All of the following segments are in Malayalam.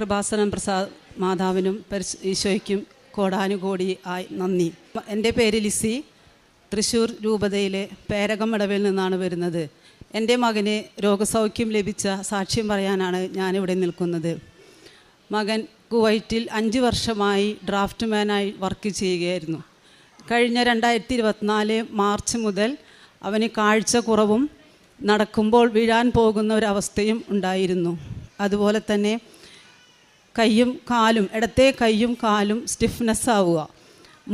കൃപാസനം പ്രസാദ് മാതാവിനും ഈശോയ്ക്കും കോടാനുകോടി ആയി നന്ദി. എൻ്റെ പേര് ലിസി. തൃശ്ശൂർ രൂപതയിലെ പേരകം ഇടവയിൽ നിന്നാണ് വരുന്നത്. എൻ്റെ മകന് രോഗസൗഖ്യം ലഭിച്ച സാക്ഷ്യം പറയാനാണ് ഞാനിവിടെ നിൽക്കുന്നത്. മകൻ കുവൈറ്റിൽ 5 വർഷമായി ഡ്രാഫ്റ്റ്മാനായി വർക്ക് ചെയ്യുകയായിരുന്നു. കഴിഞ്ഞ 2024 മാർച്ച് മുതൽ അവന് കാഴ്ച കുറവും നടക്കുമ്പോൾ വീഴാൻ പോകുന്ന ഒരവസ്ഥയും ഉണ്ടായിരുന്നു. അതുപോലെ തന്നെ കൈയും കാലും, ഇടത്തെ കൈയും കാലും സ്റ്റിഫ്നെസ് ആവുക.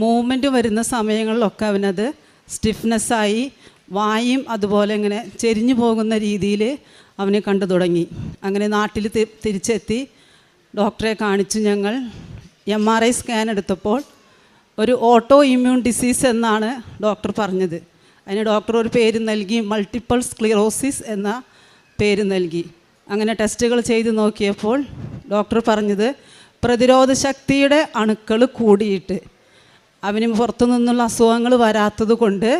മൂവ്മെൻറ്റ് വരുന്ന സമയങ്ങളിലൊക്കെ അവനത് സ്റ്റിഫ്നെസ്സായി, വായും അതുപോലെ ഇങ്ങനെ ചെരിഞ്ഞു പോകുന്ന രീതിയിൽ അവനെ കണ്ടു തുടങ്ങി. അങ്ങനെ നാട്ടിൽ തിരിച്ചെത്തി ഡോക്ടറെ കാണിച്ചു. ഞങ്ങൾ MRI സ്കാൻ എടുത്തപ്പോൾ ഒരു ഓട്ടോ ഇമ്മ്യൂൺ ഡിസീസ് എന്നാണ് ഡോക്ടർ പറഞ്ഞത്. അതിന് ഡോക്ടർ ഒരു പേര് നൽകി, മൾട്ടിപ്പിൾ സ്ക്ലിറോസിസ് എന്ന പേര് നൽകി. അങ്ങനെ ടെസ്റ്റുകൾ ചെയ്ത് നോക്കിയപ്പോൾ ഡോക്ടർ പറഞ്ഞത് പ്രതിരോധ ശക്തിയുടെ അണുക്കൾ കൂടിയിട്ട് അവന് പുറത്തു നിന്നുള്ള അസുഖങ്ങൾ വരാത്തത് കൊണ്ട്,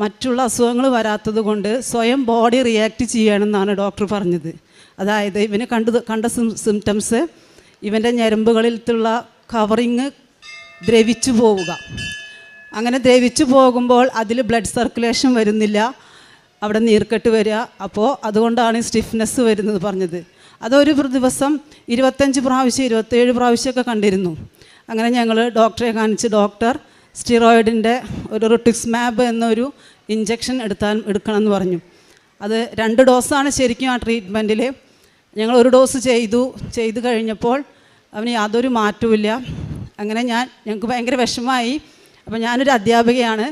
മറ്റുള്ള അസുഖങ്ങൾ വരാത്തത് കൊണ്ട് സ്വയം ബോഡി റിയാക്ട് ചെയ്യണമെന്നാണ് ഡോക്ടർ പറഞ്ഞത്. അതായത് ഇവന് കണ്ട സിംറ്റംസ് ഇവൻ്റെ ഞരമ്പുകളിലുള്ള കവറിങ് ദ്രവിച്ചു പോവുക. അങ്ങനെ ദ്രവിച്ചു പോകുമ്പോൾ അതിൽ ബ്ലഡ് സർക്കുലേഷൻ വരുന്നില്ല, അവിടെ നീർക്കെട്ട് വരിക. അപ്പോൾ അതുകൊണ്ടാണ് സ്റ്റിഫ്നെസ് വരുന്നത് പറഞ്ഞത്. അതൊരു ദിവസം 25 പ്രാവശ്യം 27 പ്രാവശ്യമൊക്കെ കണ്ടിരുന്നു. അങ്ങനെ ഞങ്ങൾ ഡോക്ടറെ കാണിച്ച് ഡോക്ടർ സ്റ്റിറോയിഡിൻ്റെ ഒരു റിട്ടുക്സ്മാബ് എന്നൊരു ഇഞ്ചക്ഷൻ എടുക്കണമെന്ന് പറഞ്ഞു. അത് 2 ഡോസാണ് ശരിക്കും ആ ട്രീറ്റ്മെൻറ്റിൽ. ഞങ്ങൾ 1 ഡോസ് ചെയ്തു കഴിഞ്ഞപ്പോൾ അവന് യാതൊരു മാറ്റവുമില്ല. അങ്ങനെ ഞങ്ങൾക്ക് ഭയങ്കര വിഷമമായി. അപ്പോൾ ഞാനൊരു അധ്യാപികയാണ്.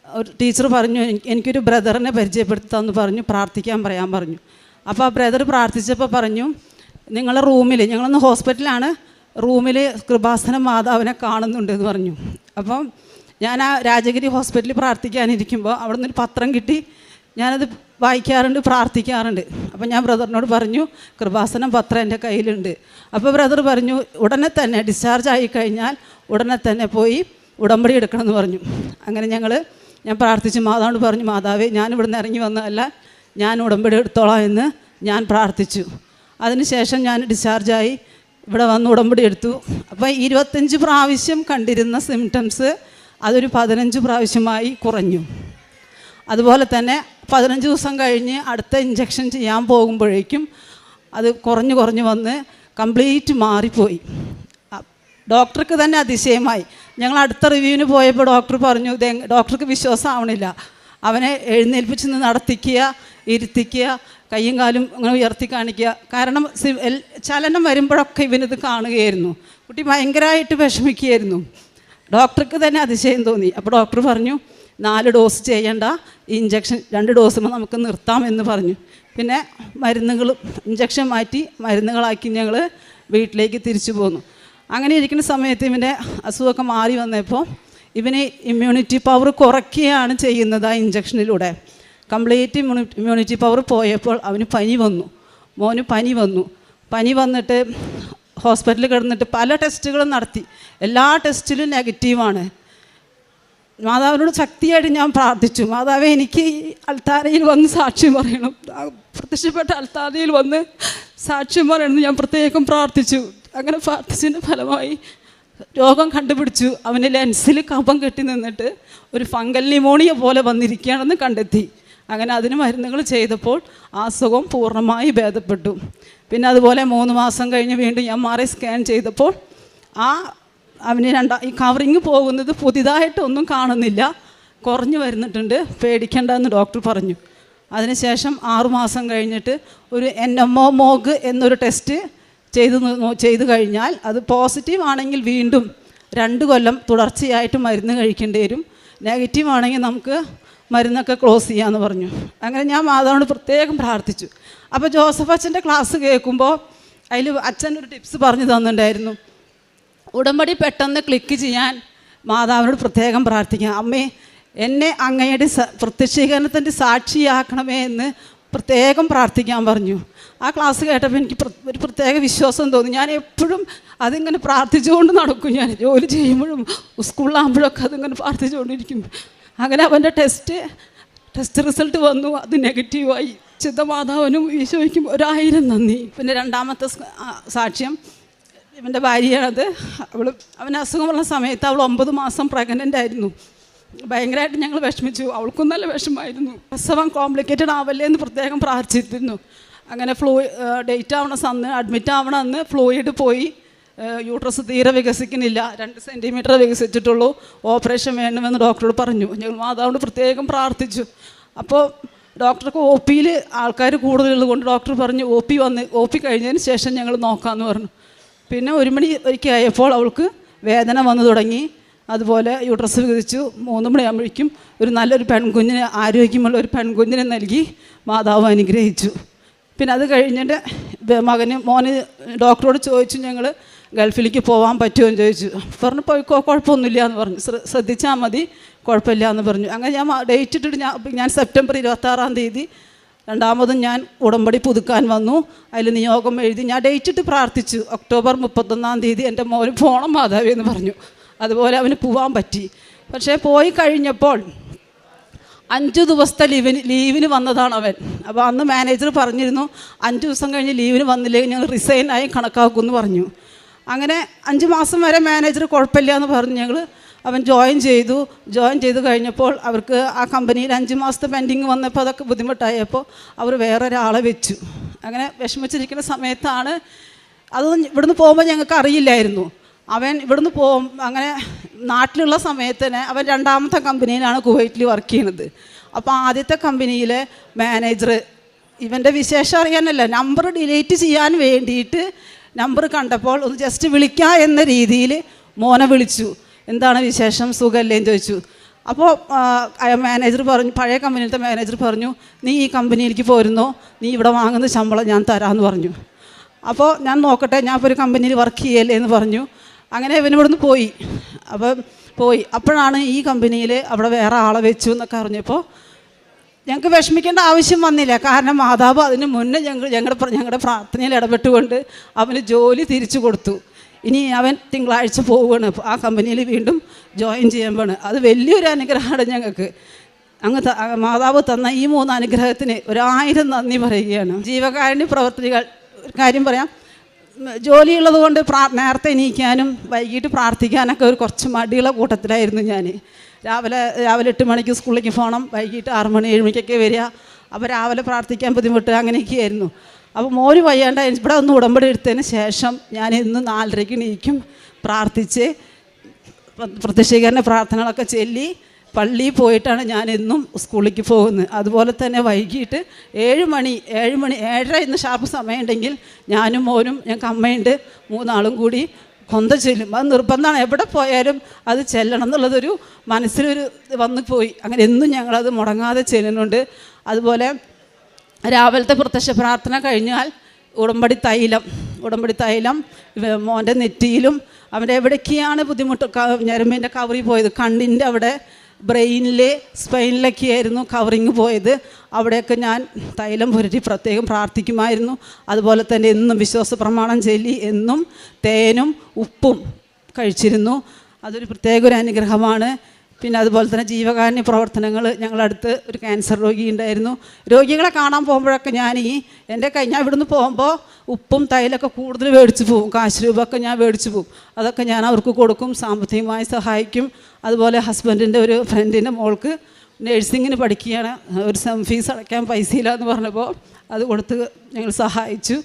ഒരു ടീച്ചർ പറഞ്ഞു എനിക്കൊരു ബ്രദറിനെ പരിചയപ്പെടുത്താമെന്ന് പറഞ്ഞു, പ്രാർത്ഥിക്കാൻ പറയാൻ പറഞ്ഞു. അപ്പോൾ ആ ബ്രദർ പ്രാർത്ഥിച്ചപ്പോൾ പറഞ്ഞു, നിങ്ങളുടെ റൂമിൽ, ഞങ്ങളൊന്ന് ഹോസ്പിറ്റലാണ്, റൂമിൽ കൃപാസനം മാതാവിനെ കാണുന്നുണ്ട് എന്ന് പറഞ്ഞു. അപ്പം ഞാൻ ആ രാജഗിരി ഹോസ്പിറ്റലിൽ പ്രാർത്ഥിക്കാനിരിക്കുമ്പോൾ അവിടെ നിന്നൊരു പത്രം കിട്ടി. ഞാനത് വായിക്കാറുണ്ട്, പ്രാർത്ഥിക്കാറുണ്ട്. അപ്പോൾ ഞാൻ ബ്രദറിനോട് പറഞ്ഞു കൃപാസനം പത്രം എൻ്റെ കയ്യിലുണ്ട്. അപ്പോൾ ബ്രദർ പറഞ്ഞു ഉടനെ തന്നെ ഡിസ്ചാർജ് ആയി കഴിഞ്ഞാൽ ഉടനെ തന്നെ പോയി ഉടമ്പടി എടുക്കണമെന്ന് പറഞ്ഞു. അങ്ങനെ ഞാൻ പ്രാർത്ഥിച്ചു, മാതാവിനോട് പറഞ്ഞു, മാതാവേ ഞാൻ ഇവിടുന്ന് ഇറങ്ങി വന്നതല്ല, ഞാൻ ഉടമ്പടി എടുത്തോളാം എന്ന് ഞാൻ പ്രാർത്ഥിച്ചു. അതിനുശേഷം ഞാൻ ഡിസ്ചാർജായി ഇവിടെ വന്ന് ഉടമ്പടി എടുത്തു. അപ്പോൾ 25 പ്രാവശ്യം കണ്ടിരുന്ന സിംറ്റംസ് അതൊരു 15 പ്രാവശ്യമായി കുറഞ്ഞു. അതുപോലെ തന്നെ 15 ദിവസം കഴിഞ്ഞ് അടുത്ത ഇഞ്ചക്ഷൻ ചെയ്യാൻ പോകുമ്പോഴേക്കും അത് കുറഞ്ഞു വന്ന് കംപ്ലീറ്റ് മാറിപ്പോയി. ഡോക്ടർക്ക് തന്നെ അതിശയമായി. ഞങ്ങൾ അടുത്ത റിവ്യൂവിന് പോയപ്പോൾ ഡോക്ടർ പറഞ്ഞു, ഡോക്ടർക്ക് വിശ്വാസമാവണില്ല. അവനെ എഴുന്നേൽപ്പിച്ച് നടത്തിക്കുക, ഇരുത്തിക്കുക, കയ്യും കാലും അങ്ങനെ ഉയർത്തി കാണിക്കുക. കാരണം ചലനം വരുമ്പോഴൊക്കെ ഇവനിത് കാണുകയായിരുന്നു. കുട്ടി ഭയങ്കരമായിട്ട് വിഷമിക്കുകയായിരുന്നു. ഡോക്ടർക്ക് തന്നെ അതിശയം തോന്നി. അപ്പോൾ ഡോക്ടർ പറഞ്ഞു 4 ഡോസ് ചെയ്യേണ്ട, ഈ ഇഞ്ചക്ഷൻ 2 ഡോസുമ്പോൾ നമുക്ക് നിർത്താമെന്ന് പറഞ്ഞു. പിന്നെ ഇഞ്ചക്ഷൻ മാറ്റി മരുന്നുകളാക്കി ഞങ്ങൾ വീട്ടിലേക്ക് തിരിച്ചു പോന്നു. അങ്ങനെ ഇരിക്കുന്ന സമയത്ത് ഇവൻ്റെ അസുഖമൊക്കെ മാറി വന്നപ്പോൾ ഇവന് ഇമ്മ്യൂണിറ്റി പവർ കുറയ്ക്കുകയാണ് ചെയ്യുന്നത് ആ ഇഞ്ചക്ഷനിലൂടെ. കംപ്ലീറ്റ് ഇമ്മ്യൂണിറ്റി പവർ പോയപ്പോൾ അവന് മോന് പനി വന്നിട്ട് ഹോസ്പിറ്റലിൽ കിടന്നിട്ട് പല ടെസ്റ്റുകളും നടത്തി. എല്ലാ ടെസ്റ്റിലും നെഗറ്റീവാണ്. മാതാവിനോട് ശക്തിയായിട്ട് ഞാൻ പ്രാർത്ഥിച്ചു, മാതാവേ എനിക്ക് ഈ അൾത്താരയിൽ വന്ന് സാക്ഷ്യം പറയണം, പ്രത്യക്ഷപ്പെട്ട അൾത്താരയിൽ വന്ന് സാക്ഷ്യം പറയണമെന്ന് ഞാൻ പ്രത്യേകം പ്രാർത്ഥിച്ചു. അങ്ങനെ പ്രാർത്ഥിച്ചതിൻ്റെ ഫലമായി രോഗം കണ്ടുപിടിച്ചു. അവന് ലെൻസിൽ കഫം കെട്ടി നിന്നിട്ട് ഒരു ഫംഗൽ ന്യൂമോണിയ പോലെ വന്നിരിക്കുകയാണെന്ന് കണ്ടെത്തി. അങ്ങനെ അതിന് മരുന്നുകൾ ചെയ്തപ്പോൾ ആ അസുഖം പൂർണ്ണമായി ഭേദപ്പെട്ടു. പിന്നെ അതുപോലെ 3 മാസം കഴിഞ്ഞ് വീണ്ടും MRI സ്കാൻ ചെയ്തപ്പോൾ അവന് ഈ കവറിങ് പോകുന്നത് പുതിയതായിട്ടൊന്നും കാണുന്നില്ല, കുറഞ്ഞു വരുന്നിട്ടുണ്ട്, പേടിക്കേണ്ടെന്ന് ഡോക്ടർ പറഞ്ഞു. അതിനുശേഷം 6 മാസം കഴിഞ്ഞിട്ട് ഒരു NMO MOG എന്നൊരു ടെസ്റ്റ് ചെയ്ത് കഴിഞ്ഞാൽ അത് പോസിറ്റീവ് ആണെങ്കിൽ വീണ്ടും 2 കൊല്ലം തുടർച്ചയായിട്ട് മരുന്ന് കഴിക്കേണ്ടി വരും. നെഗറ്റീവ് ആണെങ്കിൽ നമുക്ക് മരുന്നൊക്കെ ക്ലോസ് ചെയ്യാമെന്ന് പറഞ്ഞു. അങ്ങനെ ഞാൻ മാതാവിനോട് പ്രത്യേകം പ്രാർത്ഥിച്ചു. അപ്പോൾ ജോസഫ് അച്ഛൻ്റെ ക്ലാസ് കേൾക്കുമ്പോൾ അതിൽ അച്ഛൻ ഒരു ടിപ്സ് പറഞ്ഞു തന്നിട്ടുണ്ടായിരുന്നു. ഉടമ്പടി പെട്ടെന്ന് ക്ലിക്ക് ചെയ്യാൻ മാതാവിനോട് പ്രത്യേകം പ്രാർത്ഥിക്കാം. അമ്മേ എന്നെ അങ്ങയുടെ പ്രത്യക്ഷീകരണത്തിൻ്റെ സാക്ഷിയാക്കണമേ എന്ന് പ്രത്യേകം പ്രാർത്ഥിക്കാൻ പറഞ്ഞു. ആ ക്ലാസ് കേട്ടപ്പോൾ എനിക്ക് ഒരു പ്രത്യേക വിശ്വാസം തോന്നി. ഞാൻ എപ്പോഴും അതിങ്ങനെ പ്രാർത്ഥിച്ചുകൊണ്ട് നടക്കും. ഞാൻ ജോലി ചെയ്യുമ്പോഴും സ്കൂളിലാകുമ്പോഴൊക്കെ അതിങ്ങനെ പ്രാർത്ഥിച്ചുകൊണ്ടിരിക്കും. അങ്ങനെ അവൻ്റെ ടെസ്റ്റ് റിസൾട്ട് വന്നു, അത് നെഗറ്റീവായി. ചിത്തമാതാവിനും ഈശോയ്ക്കും 1000 നന്ദി. പിന്നെ രണ്ടാമത്തെ സാക്ഷ്യം ഇവൻ്റെ ഭാര്യയാണത്. അവന് അസുഖമുള്ള സമയത്ത് അവൾ 9 മാസം പ്രഗ്നൻ്റ് ആയിരുന്നു. ഭയങ്കരമായിട്ട് ഞങ്ങൾ വിഷമിച്ചു. അവൾക്കും നല്ല വിഷമമായിരുന്നു. പ്രസവം കോംപ്ലിക്കേറ്റഡ് ആവല്ലേ എന്ന് പ്രത്യേകം പ്രാർത്ഥിച്ചിരുന്നു. അങ്ങനെ ഡേറ്റ് ആവണ അന്ന് അഡ്മിറ്റ് ആവണ അന്ന് ഫ്ലൂയിഡ് പോയി. യൂട്രസ് തീരെ വികസിക്കുന്നില്ല, 2 സെൻറ്റിമീറ്റർ വികസിച്ചിട്ടുള്ളൂ, ഓപ്പറേഷൻ വേണമെന്ന് ഡോക്ടറോട് പറഞ്ഞു. ഞങ്ങൾ മാതാവിനോട് പ്രത്യേകം പ്രാർത്ഥിച്ചു. അപ്പോൾ ഡോക്ടർക്ക് ഒ പിയിൽ ആൾക്കാർ കൂടുതലുള്ളത് കൊണ്ട് ഡോക്ടർ പറഞ്ഞു ഒ പി കഴിഞ്ഞതിന് ശേഷം ഞങ്ങൾ നോക്കാമെന്ന് പറഞ്ഞു. പിന്നെ 1 മണി ഒരിക്കൽ ആയപ്പോൾ അവൾക്ക് വേദന വന്നു തുടങ്ങി. അതുപോലെ യൂട്രസ് വികസിച്ചു. 3 മണിയാകുമ്പോഴേക്കും ഒരു നല്ലൊരു പെൺകുഞ്ഞിനെ, ആരോഗ്യമുള്ള ഒരു പെൺകുഞ്ഞിനെ നൽകി മാതാവ് അനുഗ്രഹിച്ചു. പിന്നെ അത് കഴിഞ്ഞിട്ട് മോന് ഡോക്ടറോട് ചോദിച്ചു, ഞങ്ങൾ ഗൾഫിലേക്ക് പോകാൻ പറ്റുമോ എന്ന് ചോദിച്ചു. പറഞ്ഞു പോയിക്കോ, കുഴപ്പമൊന്നുമില്ല എന്ന് പറഞ്ഞു, ശ്രദ്ധിച്ചാൽ മതി, കുഴപ്പമില്ല എന്ന് പറഞ്ഞു. അങ്ങനെ ഞാൻ ഡേറ്റ് ഇട്ടിട്ട് ഞാൻ സെപ്റ്റംബർ 26-ാം തീയതി രണ്ടാമതും ഞാൻ ഉടമ്പടി പുതുക്കാൻ വന്നു. അതിൽ നിയോഗം എഴുതി ഞാൻ ഡേറ്റ് ഇട്ട് പ്രാർത്ഥിച്ചു. ഒക്ടോബർ 31-ാം തീയതി എൻ്റെ മോന് പോകണം മാതാവി എന്ന് പറഞ്ഞു. അതുപോലെ അവന് പോകാൻ പറ്റി. പക്ഷേ പോയി കഴിഞ്ഞപ്പോൾ 5 ദിവസത്തെ ലീവിന് വന്നതാണ് അവൻ. അപ്പോൾ അന്ന് മാനേജർ പറഞ്ഞിരുന്നു 5 ദിവസം കഴിഞ്ഞ് ലീവിന് വന്നില്ലെങ്കിൽ ഞങ്ങൾ റിസൈനായി കണക്കാക്കുമെന്ന് പറഞ്ഞു. അങ്ങനെ 5 മാസം വരെ മാനേജർ കുഴപ്പമില്ല എന്ന് പറഞ്ഞ് അവൻ ജോയിൻ ചെയ്ത് കഴിഞ്ഞപ്പോൾ അവർക്ക് ആ കമ്പനിയിൽ 5 മാസത്തെ പെൻഡിങ് വന്നപ്പോൾ അതൊക്കെ ബുദ്ധിമുട്ടായപ്പോൾ അവർ വേറൊരാളെ വെച്ചു. അങ്ങനെ വിഷമിച്ചിരിക്കുന്ന സമയത്താണ്, അതൊന്നും ഇവിടുന്ന് പോകുമ്പോൾ ഞങ്ങൾക്ക് അറിയില്ലായിരുന്നു. അവൻ ഇവിടുന്ന് അങ്ങനെ നാട്ടിലുള്ള സമയത്തിന് അവൻ 2ാമത്തെ കമ്പനിയിലാണ് കുവൈറ്റിൽ വർക്ക് ചെയ്യുന്നത്. അപ്പോൾ ആദ്യത്തെ കമ്പനിയിലെ മാനേജർ ഇവൻ്റെ വിശേഷം അറിയാനല്ല, നമ്പർ ഡിലീറ്റ് ചെയ്യാൻ വേണ്ടിയിട്ട് നമ്പർ കണ്ടപ്പോൾ ഒന്ന് ജസ്റ്റ് വിളിക്കുക എന്ന രീതിയിൽ മോനെ വിളിച്ചു. എന്താണ് വിശേഷം, സുഖമല്ലേ എന്ന് ചോദിച്ചു. അപ്പോൾ മാനേജർ പറഞ്ഞു, പഴയ കമ്പനിയിലത്തെ മാനേജർ പറഞ്ഞു, നീ ഈ കമ്പനിയിലേക്ക് പോരുന്നോ, നീ ഇവിടെ വാങ്ങുന്ന ശമ്പളം ഞാൻ തരാമെന്ന് പറഞ്ഞു. അപ്പോൾ ഞാൻ നോക്കട്ടെ, ഞാൻ ഇപ്പോൾ ഒരു കമ്പനിയിൽ വർക്ക് ചെയ്യല്ലേ എന്ന് പറഞ്ഞു. അങ്ങനെ ഇവനിവിടുന്ന് പോയി. അപ്പോഴാണ് ഈ കമ്പനിയിൽ അവിടെ വേറെ ആളെ വെച്ചു എന്നൊക്കെ അറിഞ്ഞപ്പോൾ ഞങ്ങൾക്ക് വിഷമിക്കേണ്ട ആവശ്യം വന്നില്ല. കാരണം മാതാവ് അതിന് മുന്നേ ഞങ്ങളുടെ പ്രാർത്ഥനയിൽ ഇടപെട്ടുകൊണ്ട് അവന് ജോലി തിരിച്ചു കൊടുത്തു. ഇനി അവൻ തിങ്കളാഴ്ച പോവുകയാണ് ആ കമ്പനിയിൽ വീണ്ടും ജോയിൻ ചെയ്യാൻ പോവാണ്. അത് വലിയൊരു അനുഗ്രഹമാണ് ഞങ്ങൾക്ക്. മാതാവ് തന്ന ഈ 3 അനുഗ്രഹത്തിന് 1000 നന്ദി പറയുകയാണ്. ജീവകാരുണ്യ പ്രവർത്തനങ്ങൾ ഒരു കാര്യം പറയാം, ജോലിയുള്ളത് കൊണ്ട് നേരത്തെ എണീക്കാനും വൈകിട്ട് പ്രാർത്ഥിക്കാനൊക്കെ കുറച്ച് മടിയുള്ള കൂട്ടത്തിലായിരുന്നു ഞാൻ. രാവിലെ 8 മണിക്ക് സ്കൂളിലേക്ക് പോകണം, വൈകിട്ട് 6 മണി 7 മണിക്കൊക്കെ വരിക. അപ്പോൾ രാവിലെ പ്രാർത്ഥിക്കാൻ ബുദ്ധിമുട്ട്, അങ്ങനെയൊക്കെയായിരുന്നു. അപ്പോൾ മോന് വയ്യാണ്ട് ഇവിടെ ഒന്ന് ഉടമ്പടി എടുത്തതിന് ശേഷം ഞാൻ ഇന്ന് 4:30 എണീക്കും, പ്രാർത്ഥിച്ച് പ്രത്യക്ഷീകരണ പ്രാർത്ഥനകളൊക്കെ ചൊല്ലി പള്ളിയിൽ പോയിട്ടാണ് ഞാൻ എന്നും സ്കൂളിലേക്ക് പോകുന്നത്. അതുപോലെ തന്നെ വൈകിട്ട് 7 മണി 7:30 ഇന്ന് ഷാർപ്പ് സമയമുണ്ടെങ്കിൽ ഞാനും മോനും ഞങ്ങൾക്ക് അമ്മയുണ്ട് 3 ആളും കൂടി കൊന്ത ചെല്ലും. അത് നിർബന്ധമാണ്, എവിടെ പോയാലും അത് ചെല്ലണം എന്നുള്ളതൊരു മനസ്സിലൊരു വന്നു പോയി. അങ്ങനെ എന്നും ഞങ്ങളത് മുടങ്ങാതെ ചെല്ലുന്നുണ്ട്. അതുപോലെ രാവിലത്തെ പ്രത്യക്ഷ പ്രാർത്ഥന കഴിഞ്ഞാൽ ഉടമ്പടി തൈലം മോൻ്റെ നെറ്റിയിലും അവൻ്റെ എവിടേക്കാണ് ബുദ്ധിമുട്ട്, ഞരമ്പിൻ്റെ കവറി പോയത്, കണ്ണിൻ്റെ അവിടെ, ബ്രെയിനിൽ, സ്പൈനിലൊക്കെ ആയിരുന്നു കവറിങ് പോയത്. അവിടെയൊക്കെ ഞാൻ തൈലം പുരട്ടി പ്രത്യേകം പ്രാർത്ഥിക്കുമായിരുന്നു. അതുപോലെ തന്നെ എന്നും വിശ്വാസ പ്രമാണം ചൊല്ലി എന്നും തേനും ഉപ്പും കഴിച്ചിരുന്നു. അതൊരു പ്രത്യേക ഒരു അനുഗ്രഹമാണ്. പിന്നെ അതുപോലെ തന്നെ ജീവകാരുണ്യ പ്രവർത്തനങ്ങൾ, ഞങ്ങളടുത്ത് ഒരു ക്യാൻസർ രോഗി ഉണ്ടായിരുന്നു. രോഗികളെ കാണാൻ പോകുമ്പോഴൊക്കെ ഞാൻ ഇവിടുന്ന് പോകുമ്പോൾ ഉപ്പും തൈലൊക്കെ കൂടുതൽ മേടിച്ച് പോകും, കാശ് രൂപയൊക്കെ ഞാൻ മേടിച്ച് പോകും. അതൊക്കെ ഞാൻ അവർക്ക് കൊടുക്കും, സാമ്പത്തികമായി സഹായിക്കും. അതുപോലെ ഹസ്ബൻഡിൻ്റെ ഒരു ഫ്രണ്ടിൻ്റെ മോൾക്ക് നേഴ്സിങ്ങിന് പഠിക്കുകയാണ്, ഒരു ഫീസ് അടയ്ക്കാൻ പൈസയില്ല എന്ന് പറഞ്ഞപ്പോൾ അത് കൊടുത്ത് ഞങ്ങൾ സഹായിച്ചു.